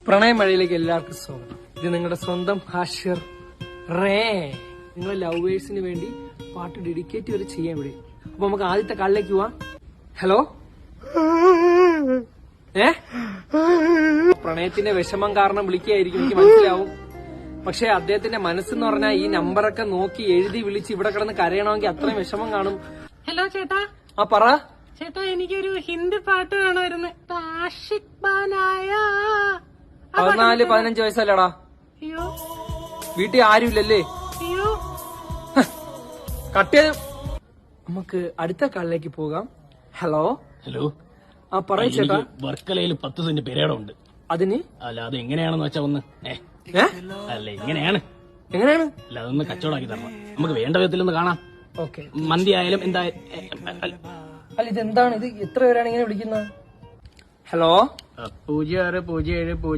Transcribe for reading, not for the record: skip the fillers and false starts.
പ്രണയമഴയിലേക്ക് എല്ലാവർക്കും സ്വാഗതം. ഇത് നിങ്ങളുടെ സ്വന്തം ഹാഷിർ റേ. നിങ്ങൾ ലവേഴ്സിന് വേണ്ടി പാട്ട് ഡെഡിക്കേറ്റ് വരെ ചെയ്യാൻ ഇവിടെ. അപ്പൊ നമുക്ക് ആദ്യത്തെ കാളിലേക്ക് പോവാം. ഹലോ, പ്രണയത്തിന്റെ വിഷമം കാരണം വിളിക്കുകയായിരിക്കും, എനിക്ക് മനസ്സിലാവും. പക്ഷെ അദ്ദേഹത്തിന്റെ മനസ്സെന്ന് പറഞ്ഞാൽ ഈ നമ്പറൊക്കെ നോക്കി എഴുതി വിളിച്ച് ഇവിടെ കിടന്ന് കരയണമെങ്കിൽ അത്രയും വിഷമം കാണും. ഹലോ ചേട്ടാ. ആ പറ ചേട്ടാ, എനിക്കൊരു ഹിന്ദി പാട്ട് കാണുമായിരുന്നു. ആഷിക് ബനായ. 14-15 വയസ്സല്ലേടാ? അയ്യോ വീട്ടിൽ ആരുമില്ലല്ലേ? അയ്യോ. കട്ട് ചെയ്ത് നമുക്ക് അടുത്ത കാളിലേക്ക് പോകാം. ഹലോ ഹലോ, ആ പറയൂ ചേട്ടാ. വർക്കലയിൽ 10 സെന്റ് പെരേടമുണ്ട്. അതിന് അല്ല, അത് എങ്ങനെയാണെന്ന് വെച്ചാ ഒന്ന് അല്ല എങ്ങനെയാണ് അല്ല അതൊന്ന് കച്ചവടാക്കി തരണം. നമുക്ക് വേണ്ട വിധത്തിലൊന്ന് കാണാം. ഓക്കെ. മന്തി ആയാലും എന്തായാലും. അല്ല ഇതെന്താണ് ഇത്? എത്ര പേരാണ് ഇങ്ങനെ വിളിക്കുന്നത്? ഹലോ, 0607